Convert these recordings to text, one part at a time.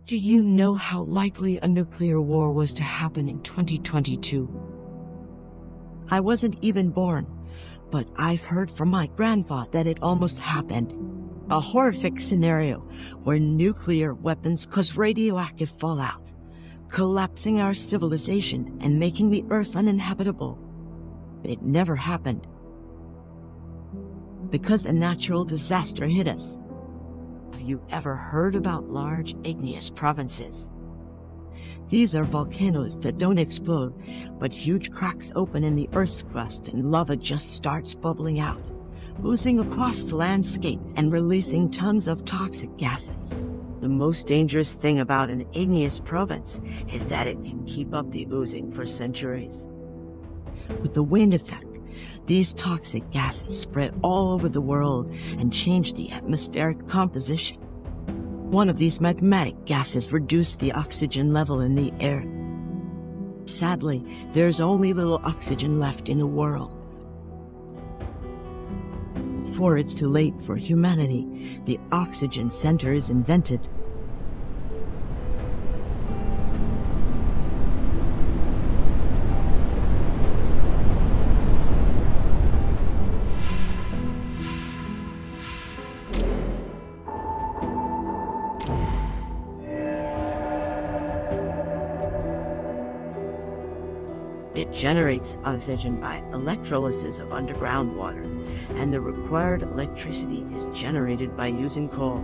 Do you know how likely a nuclear war was to happen in 2022? I wasn't even born, but I've heard from my grandpa that it almost happened. A horrific scenario where nuclear weapons cause radioactive fallout, collapsing our civilization and making the Earth uninhabitable. It never happened, because a natural disaster hit us. Have you ever heard about large igneous provinces? These are volcanoes that don't explode, but huge cracks open in the Earth's crust and lava just starts bubbling out, oozing across the landscape and releasing tons of toxic gases. The most dangerous thing about an igneous province is that it can keep up the oozing for centuries. With the wind effect, these toxic gases spread all over the world and change the atmospheric composition. One of these magmatic gases reduced the oxygen level in the air. Sadly, there's only little oxygen left in the world. Before it's too late for humanity, the oxygen center is invented. It generates oxygen by electrolysis of underground water, and the required electricity is generated by using coal.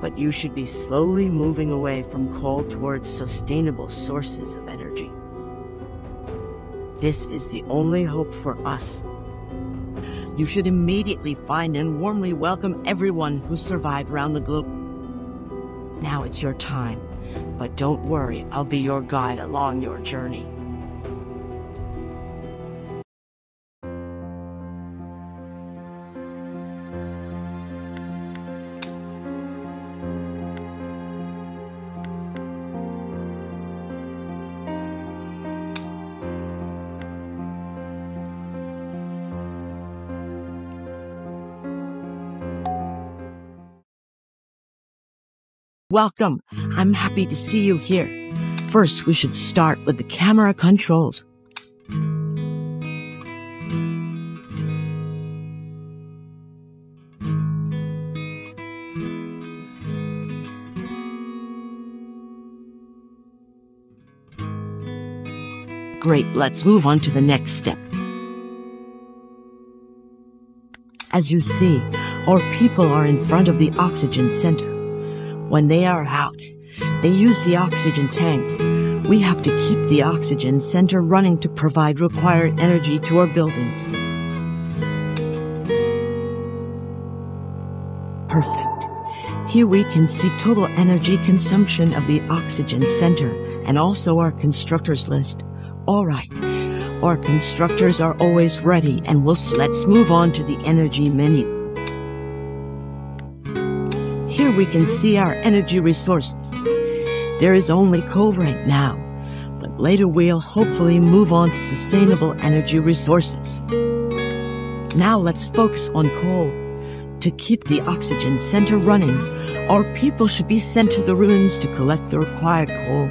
But you should be slowly moving away from coal towards sustainable sources of energy. This is the only hope for us. You should immediately find and warmly welcome everyone who survived around the globe. Now it's your time, but don't worry, I'll be your guide along your journey. Welcome. I'm happy to see you here. First, we should start with the camera controls. Great, let's move on to the next step. As you see, our people are in front of the oxygen center. When they are out, they use the oxygen tanks. We have to keep the oxygen center running to provide required energy to our buildings. Perfect. Here we can see total energy consumption of the oxygen center and also our constructors list. All right, our constructors are always ready, and let's move on to the energy menu. Here we can see our energy resources. There is only coal right now, but later we'll hopefully move on to sustainable energy resources. Now let's focus on coal. To keep the oxygen center running, our people should be sent to the ruins to collect the required coal.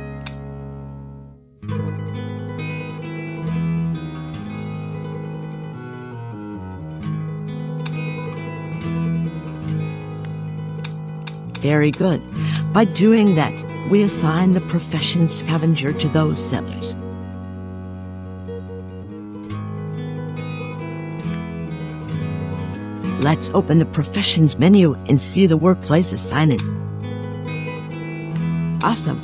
Very good. By doing that, we assign the profession scavenger to those settlers. Let's open the professions menu and see the workplace assignment. Awesome.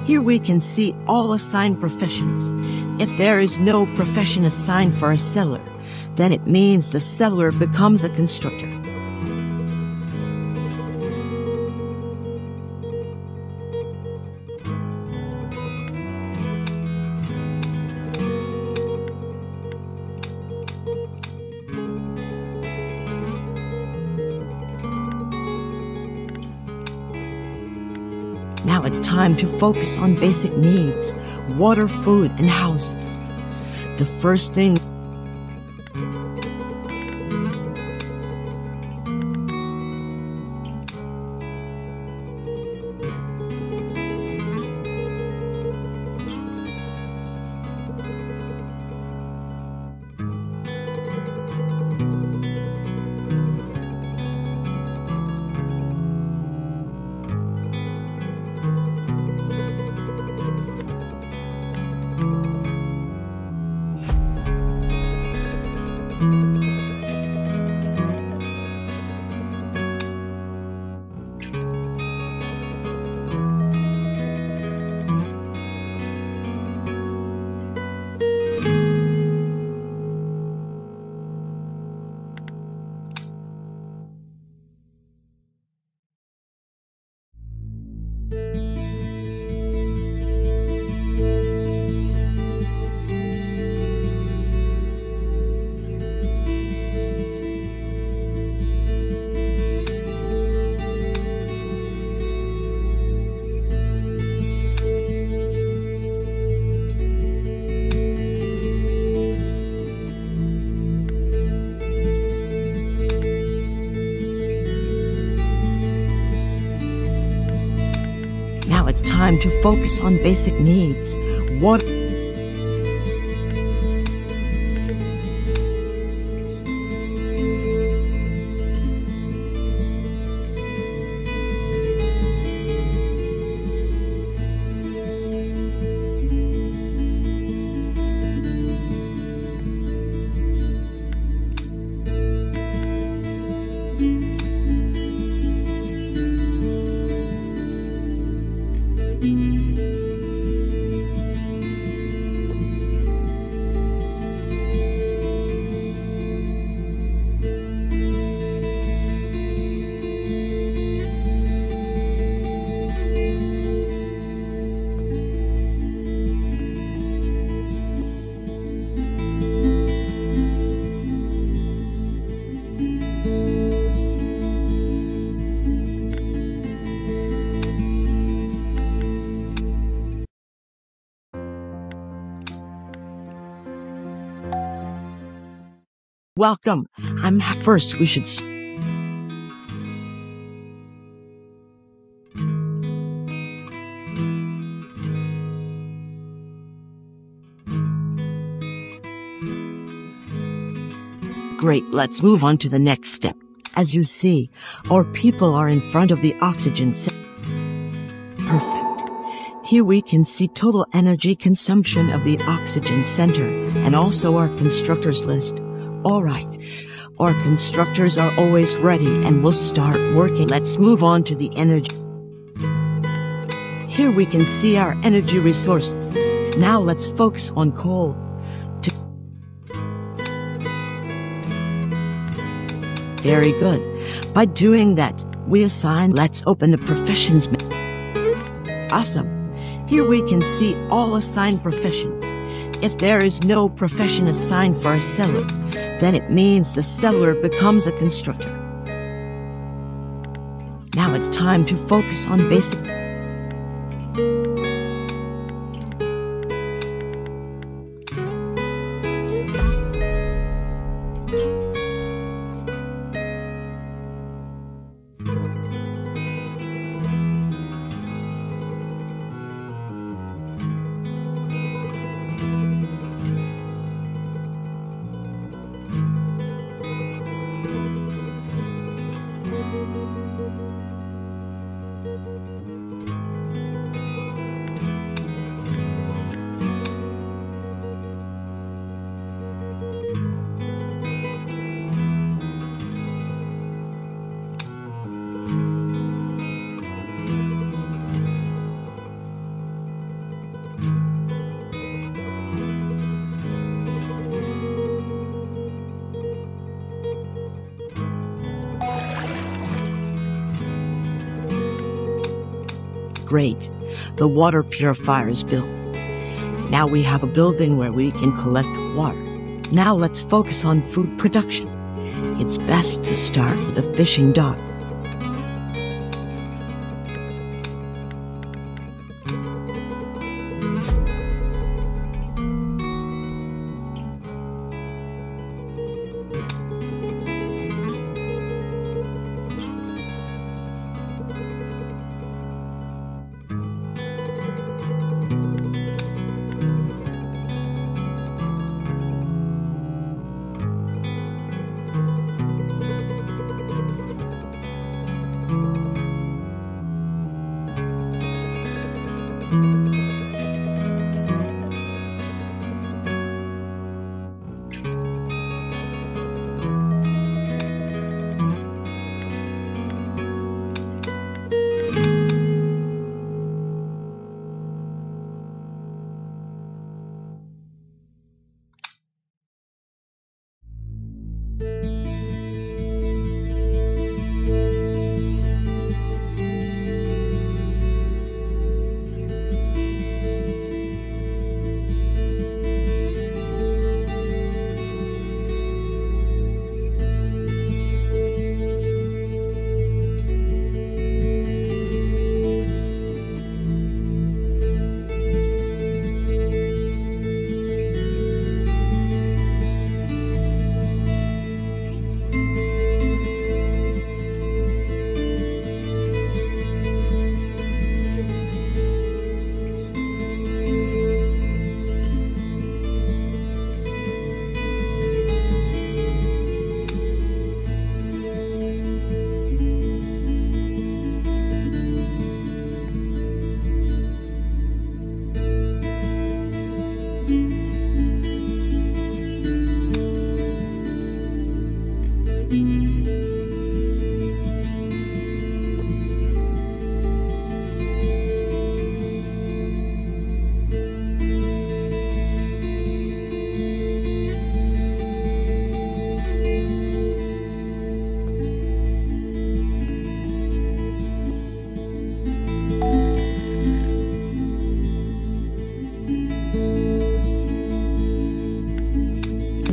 Here we can see all assigned professions. If there is no profession assigned for a settler, then it means the settler becomes a constructor. Now it's time to focus on basic needs: water, food, and houses. The first thing it's time to focus on basic needs. What Welcome. First we should Great, let's move on to the next step. As you see, our people are in front of the oxygen Perfect. Here we can see total energy consumption of the oxygen center and also our constructors list. All right, our constructors are always ready and will start working. Let's move on to the energy. Here we can see our energy resources. Now let's focus on coal. Very good. By doing that, we assign. Let's open the professions. Awesome. Here we can see all assigned professions. If there is no profession assigned for a seller, then it means the seller becomes a constructor. Now it's time to focus on basic. Great. The water purifier is built. Now we have a building where we can collect water. Now let's focus on food production. It's best to start with a fishing dock.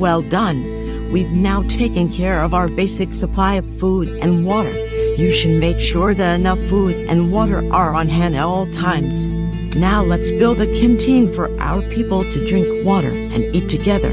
Well done. We've now taken care of our basic supply of food and water. You should make sure that enough food and water are on hand at all times. Now let's build a canteen for our people to drink water and eat together.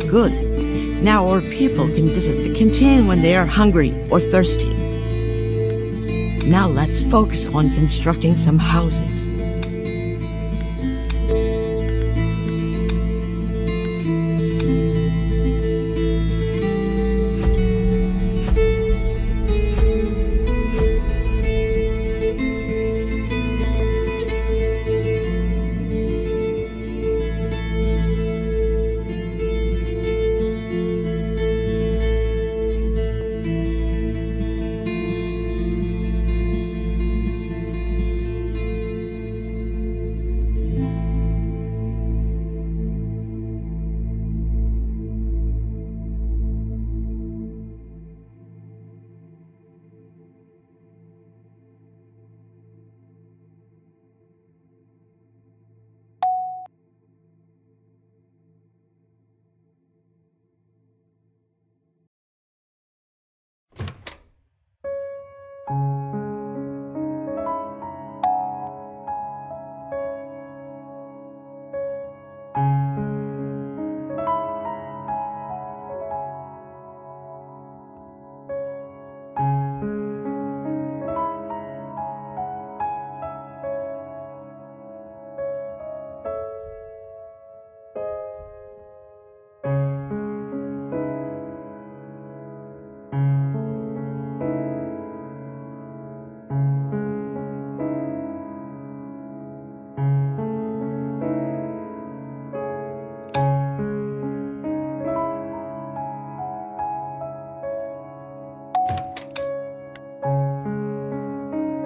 Good. Now our people can visit the canteen when they are hungry or thirsty. Now let's focus on constructing some houses.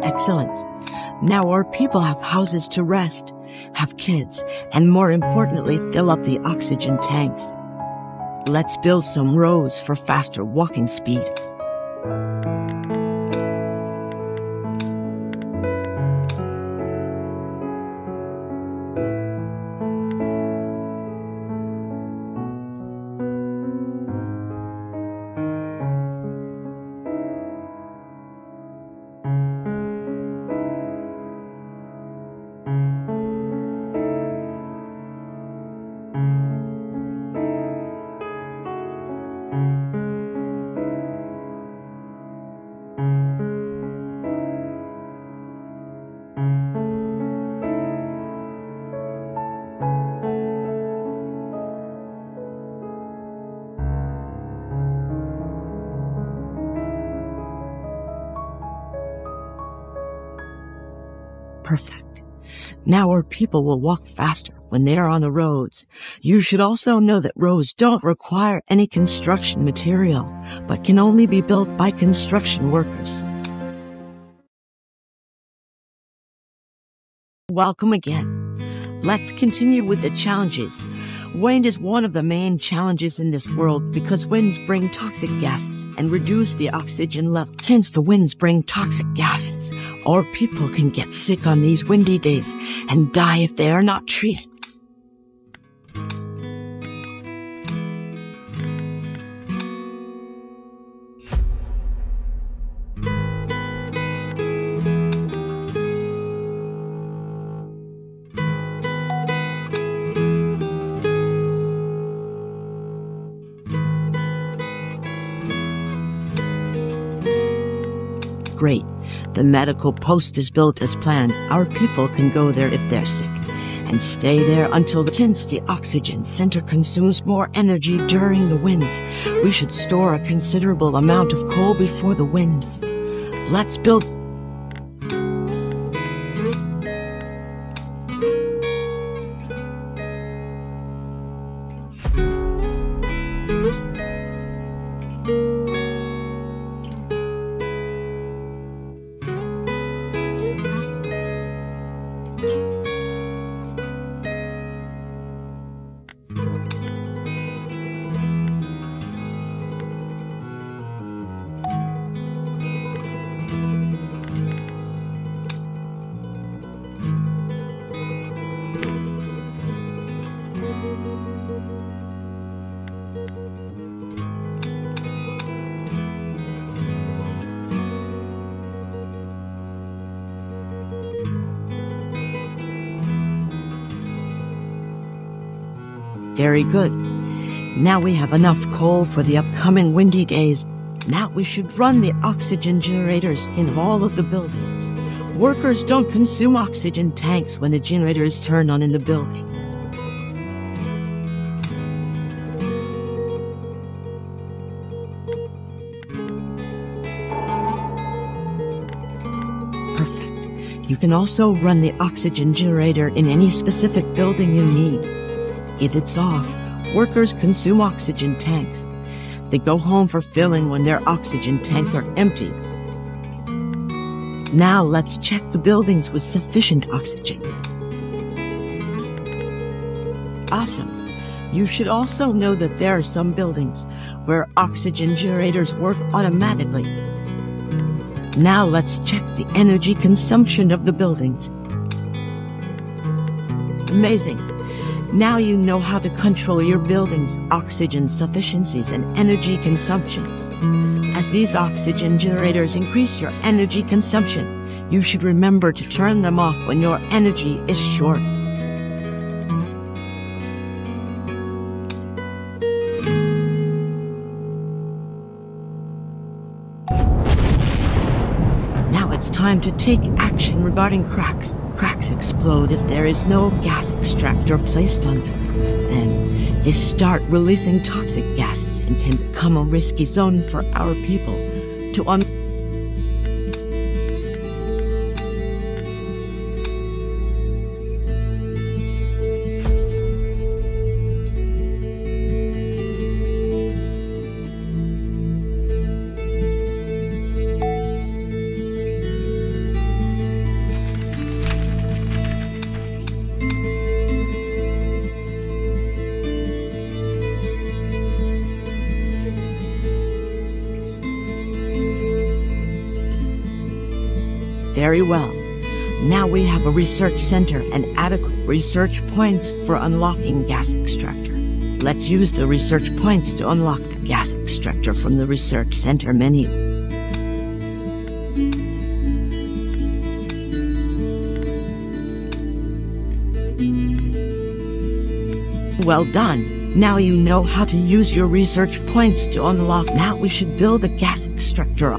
Excellent. Now our people have houses to rest, have kids, and more importantly, fill up the oxygen tanks. Let's build some roads for faster walking speed. Perfect. Now our people will walk faster when they are on the roads. You should also know that roads don't require any construction material, but can only be built by construction workers. Welcome again. Let's continue with the challenges. Wind is one of the main challenges in this world because winds bring toxic gases and reduce the oxygen level. Since the winds bring toxic gases, our people can get sick on these windy days and die if they are not treated. Great. The medical post is built as planned. Our people can go there if they're sick. and stay there until since the oxygen center consumes more energy during the winds, we should store a considerable amount of coal before the winds. Let's build. Very good. Now we have enough coal for the upcoming windy days. Now we should run the oxygen generators in all of the buildings. Workers don't consume oxygen tanks when the generators turn on in the building. Perfect. You can also run the oxygen generator in any specific building you need. If it's off, workers consume oxygen tanks. They go home for filling when their oxygen tanks are empty. Now let's check the buildings with sufficient oxygen. Awesome. You should also know that there are some buildings where oxygen generators work automatically. Now let's check the energy consumption of the buildings. Amazing. Now you know how to control your building's oxygen sufficiencies and energy consumptions. As these oxygen generators increase your energy consumption, you should remember to turn them off when your energy is short. Now it's time to take action regarding cracks. Cracks explode if there is no gas extractor placed on them. Then they start releasing toxic gases and can become a risky zone for our people to Very well. Now we have a research center and adequate research points for unlocking gas extractor. Let's use the research points to unlock the gas extractor from the research center menu. Well done. Now you know how to use your research points to unlock. Now we should build a gas extractor.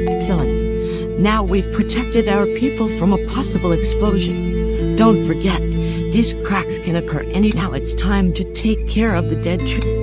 Excellent. Now we've protected our people from a possible explosion. Don't forget, these cracks can occur any. Now it's time to take care of the dead tree.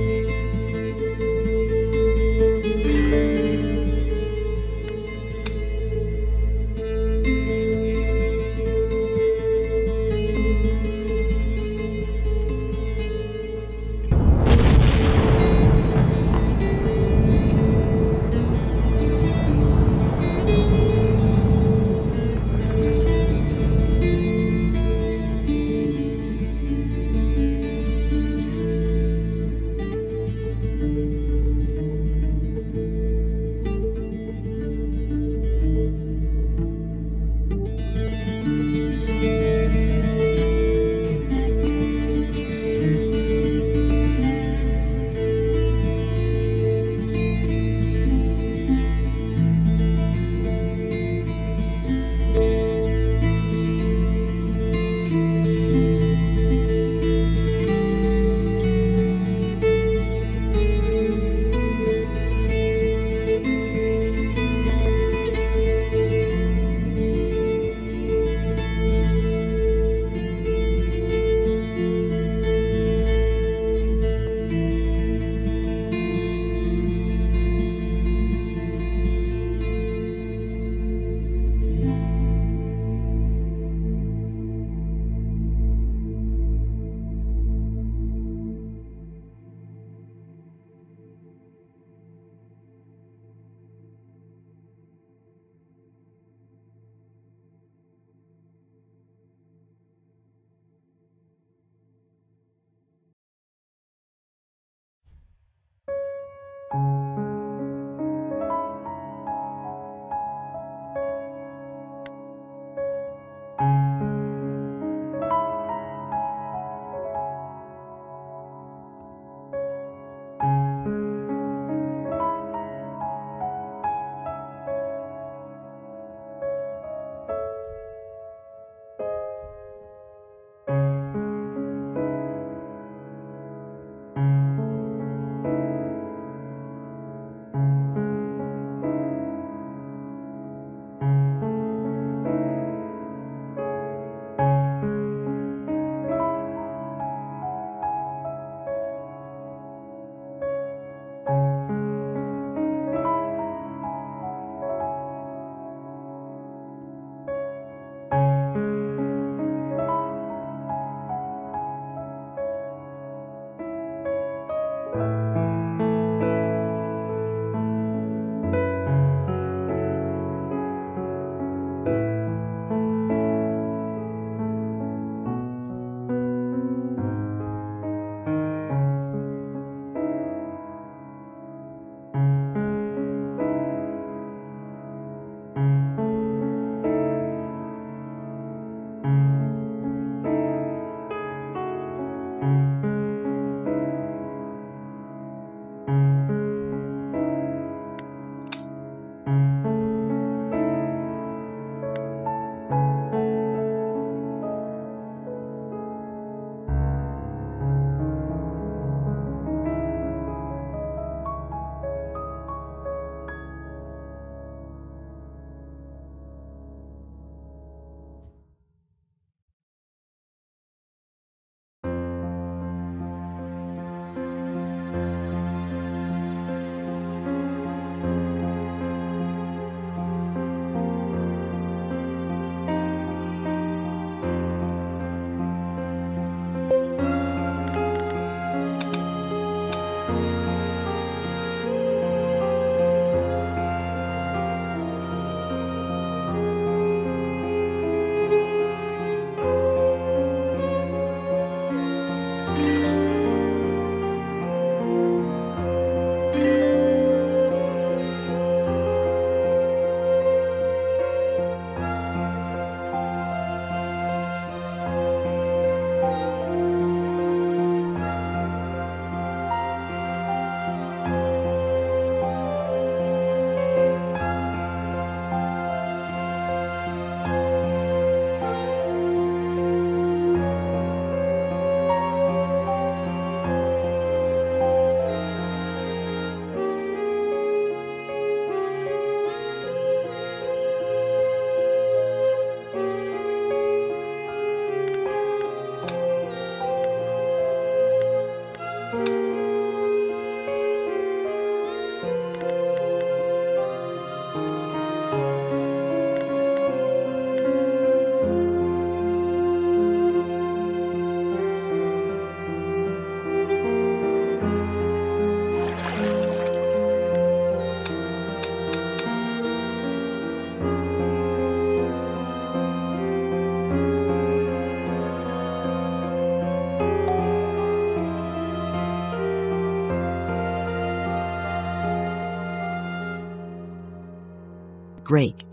Great.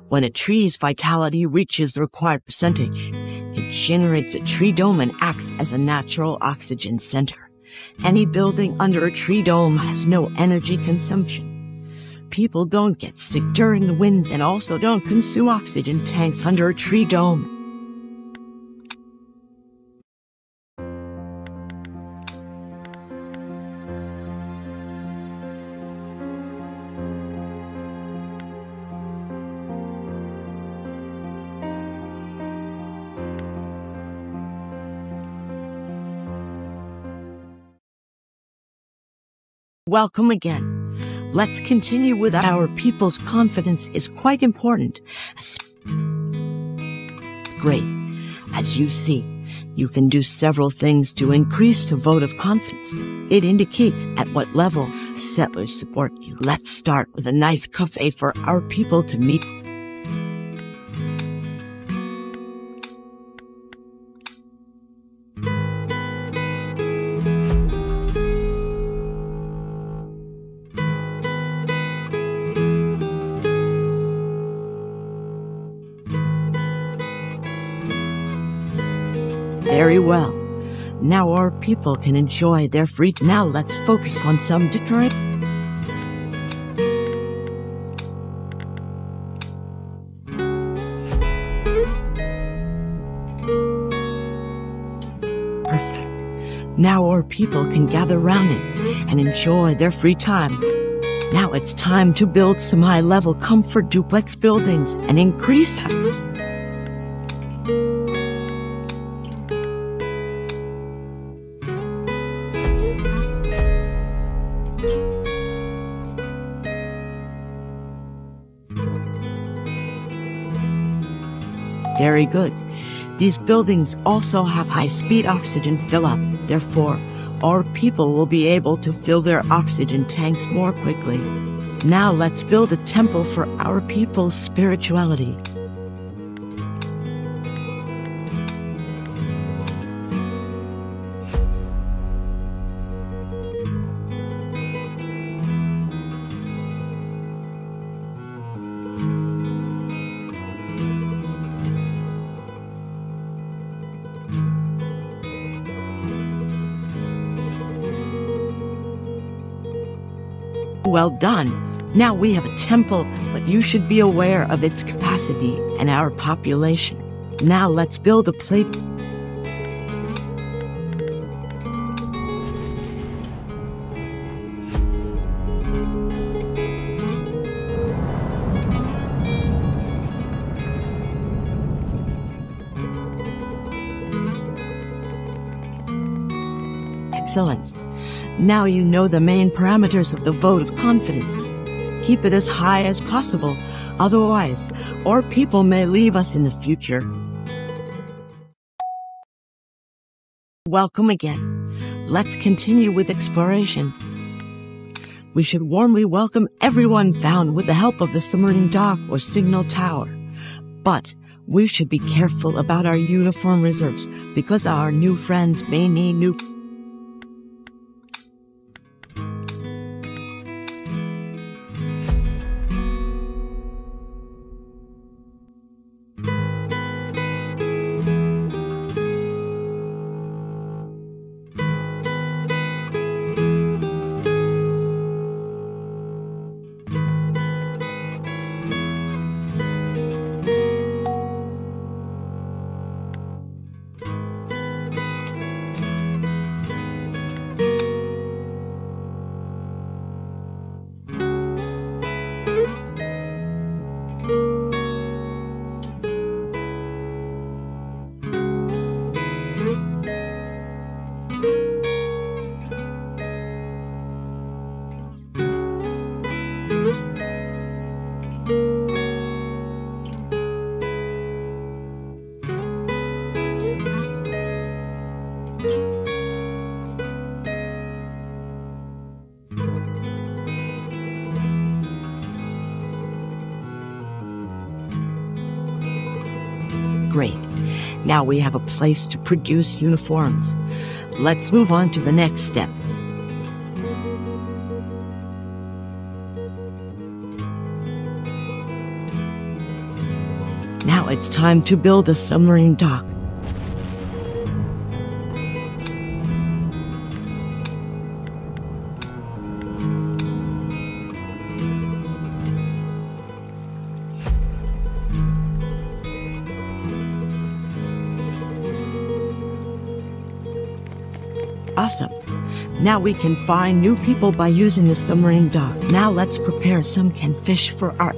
When a tree's vitality reaches the required percentage, it generates a tree dome and acts as a natural oxygen center. Any building under a tree dome has no energy consumption. People don't get sick during the winds and also don't consume oxygen tanks under a tree dome. Welcome again. Let's continue with our people's confidence is quite important. Great. As you see, you can do several things to increase the vote of confidence. It indicates at what level settlers support you. Let's start with a nice cafe for our people to meet. Very well. Now our people can enjoy their free time. Now let's focus on some decoration. Perfect. Now our people can gather around it and enjoy their free time. Now it's time to build some high-level comfort duplex buildings and increase them. Very good. These buildings also have high-speed oxygen fill-up. Therefore, our people will be able to fill their oxygen tanks more quickly. Now let's build a temple for our people's spirituality. Well done. Now we have a temple, but you should be aware of its capacity and our population. Now let's build a plate. Excellent. Now you know the main parameters of the vote of confidence. Keep it as high as possible, otherwise, our people may leave us in the future. Welcome again. Let's continue with exploration. We should warmly welcome everyone found with the help of the submarine dock or signal tower. But we should be careful about our uniform reserves because our new friends may need new... Great. Now we have a place to produce uniforms. Let's move on to the next step. Now it's time to build a submarine dock. Awesome. Now we can find new people by using the submarine dock. Now let's prepare some canned fish for our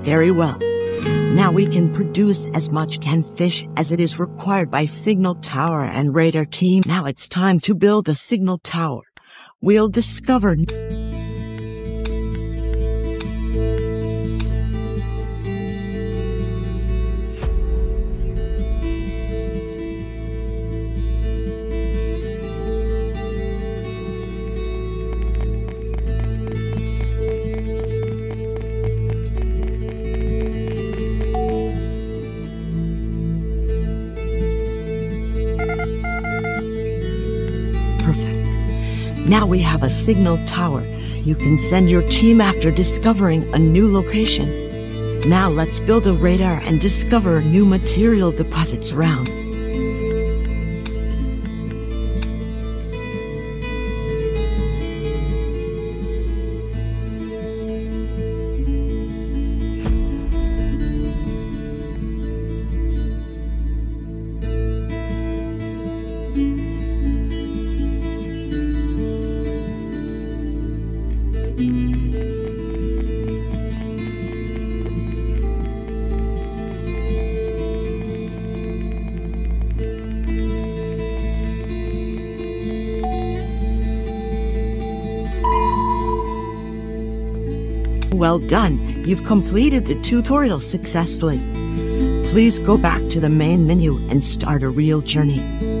Very well. Now we can produce as much canned fish as it is required by signal tower and radar team. Now it's time to build a signal tower. We'll discover Now we have a signal tower. You can send your team after discovering a new location. Now let's build a radar and discover new material deposits around. Well done! You've completed the tutorial successfully. Please go back to the main menu and start a real journey.